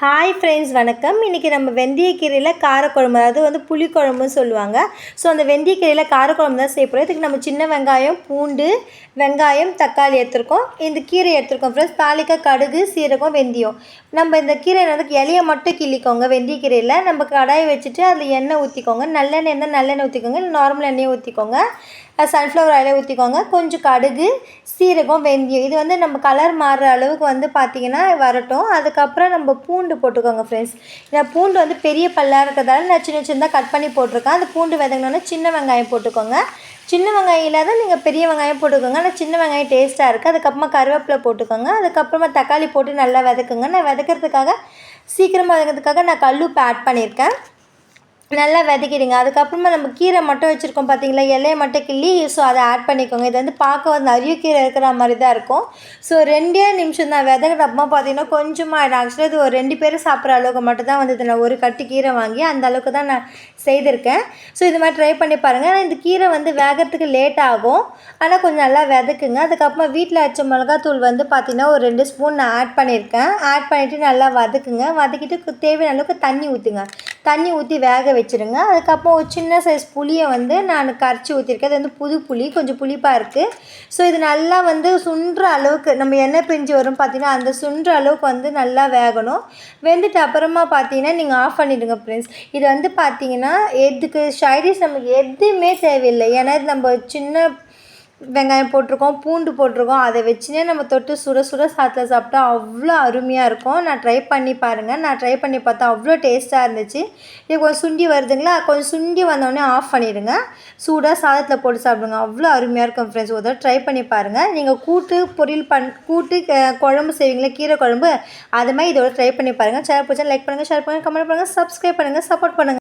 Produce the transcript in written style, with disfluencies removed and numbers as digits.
Hi friends, வணக்கம். இன்றைக்கி நம்ம வெந்தயக்கீரையில் காரக்குழம்பு, அதாவது புளிக்குழம்புன்னு சொல்லுவாங்க. ஸோ அந்த வெந்தயக்கீரையில் காரக்குழம்பு தான் செய்ய போகிறோம். இதுக்கு நம்ம சின்ன வெங்காயம், பூண்டு, வெங்காயம், தக்காளி எடுத்துருக்கோம். இந்த கீரை எடுத்துருக்கோம் ஃப்ரெண்ட்ஸ். தாளிக்க கடுகு, சீரகம், வெந்தயம். நம்ம இந்த கீரை இலையை மட்டும் கிள்ளிக்கோங்க. வெந்தயக்கீரையில் நம்ம கடாயை வச்சுட்டு அதில் எண்ணெய் ஊற்றிக்கோங்க. நல்லெண்ணெய் இருந்தால் நல்லெண்ணெய் ஊற்றிக்கோங்க, இல்லை நார்மல் எண்ணெயை ஊற்றிக்கோங்க. சன்ஃப்ளவர் ஆயிலை ஊற்றிக்கோங்க. கொஞ்சம் கடுகு, சீரகம், வெந்தயம். இது நம்ம கலர் மாறுற அளவுக்கு பார்த்திங்கன்னா வரட்டும். அதுக்கப்புறம் நம்ம பூண்டு போட்டுக்கோங்க ஃப்ரெண்ட்ஸ். நான் பூண்டு பெரிய பல்லாக இருக்கிறதால நான் சின்ன சின்னதாக கட் பண்ணி போட்டிருக்கேன். அந்த பூண்டு வதங்கினோன்னா சின்ன வெங்காயம் போட்டுக்கோங்க. சின்ன வெங்காயம் இல்லாத நீங்கள் பெரிய வெங்காயம் போட்டுக்கோங்க. ஆனால் சின்ன வெங்காயம் டேஸ்ட்டாக இருக்குது. அதுக்கப்புறமா கருவேப்பிலை போட்டுக்கோங்க. அதுக்கப்புறமா தக்காளி போட்டு நல்லா வதக்குங்க. நான் வதக்கிறதுக்காக சீக்கிரமாக வதக்கிறதுக்காக நான் கல்லுப்பு ஆட் பண்ணியிருக்கேன். நல்லா வதக்கிடுங்க. அதுக்கப்புறமா நம்ம கீரை மட்டும் வச்சுருக்கோம் பார்த்தீங்களா, இலையை மட்டும் கிள்ளி. ஸோ அதை ஆட் பண்ணிக்கோங்க. இது பார்க்க நிறைய கீரை இருக்கிற மாதிரி தான் இருக்கும். ஸோ 2 நிமிஷம் தான் வதக்கிறப்பமா பார்த்தீங்கன்னா கொஞ்சமாக ஆக்சுவலாக இது ஒரு 2 பேர் சாப்பிட்ற அளவுக்கு மட்டும் தான் வந்தது. நான் ஒரு கட்டு கீரை வாங்கி அந்த அளவுக்கு தான் நான் செய்திருக்கேன். ஸோ இது மாதிரி ட்ரை பண்ணி பாருங்கள். ஆனால் இந்த கீரை வேகிறதுக்கு லேட் ஆகும். ஆனால் கொஞ்சம் நல்லா வதக்குங்க. அதுக்கப்புறமா வீட்டில் அரைச்ச மிளகாத்தூள் பார்த்தீங்கன்னா ஒரு 2 ஸ்பூன் நான் ஆட் பண்ணியிருக்கேன். ஆட் பண்ணிவிட்டு நல்லா வதக்குங்க. வதக்கிட்டு தேவையான அளவுக்கு தண்ணி ஊற்றுங்க. தண்ணி ஊற்றி வேக வச்சுருங்க. அதுக்கப்புறம் ஒரு சின்ன சைஸ் புளியை நான் கரைச்சி ஊற்றிருக்கேன். அது புது புளி, கொஞ்சம் புளிப்பாக இருக்குது. ஸோ இது நல்லா சுண்டுற அளவுக்கு நம்ம எண்ணெய் பிரிஞ்சு வரும் பார்த்தீங்கன்னா, அந்த சுண்டுற அளவுக்கு நல்லா வேகணும். வெந்துட்டு அப்புறமா பார்த்தீங்கன்னா நீங்கள் ஆஃப் பண்ணிவிடுங்க ஃப்ரெண்ட்ஸ். இது பார்த்தீங்கன்னா எதுக்கு சைடிஷ் நமக்கு எதுவுமே தேவையில்லை. ஏன்னா இது நம்ம சின்ன வெங்காயம் போட்டிருக்கோம், பூண்டு போட்டிருக்கோம். அதை வச்சுனே நம்ம தொட்டு சுட சுட சாதத்தில் சாப்பிட்டா அவ்வளோ அருமையாக இருக்கும். நான் ட்ரை பண்ணி பாருங்கள். நான் ட்ரை பண்ணி பார்த்தா அவ்வளோ டேஸ்ட்டாக இருந்துச்சு. இது கொஞ்சம் சுண்டி வருதுங்களா, கொஞ்சம் சுண்டி வந்தோடனே ஆஃப் பண்ணிவிடுங்க. சூடாக சாதத்தில் போட்டு சாப்பிடுங்க. அவ்வளோ அருமையாக இருக்கும் ஃப்ரெண்ட்ஸ். ஒரு தடவை ட்ரை பண்ணி பாருங்கள். நீங்கள் கூட்டு குழம்பு செய்வீங்களா, கீரை குழம்பு, அது மாதிரி இதோட ட்ரை பண்ணி பாருங்கள். ஷேர் பிடிச்சா லைக் பண்ணுங்கள், ஷேர் பண்ணுங்கள், கமெண்ட் பண்ணுங்கள், சப்ஸ்கிரைப் பண்ணுங்கள், சப்போர்ட் பண்ணுங்கள்.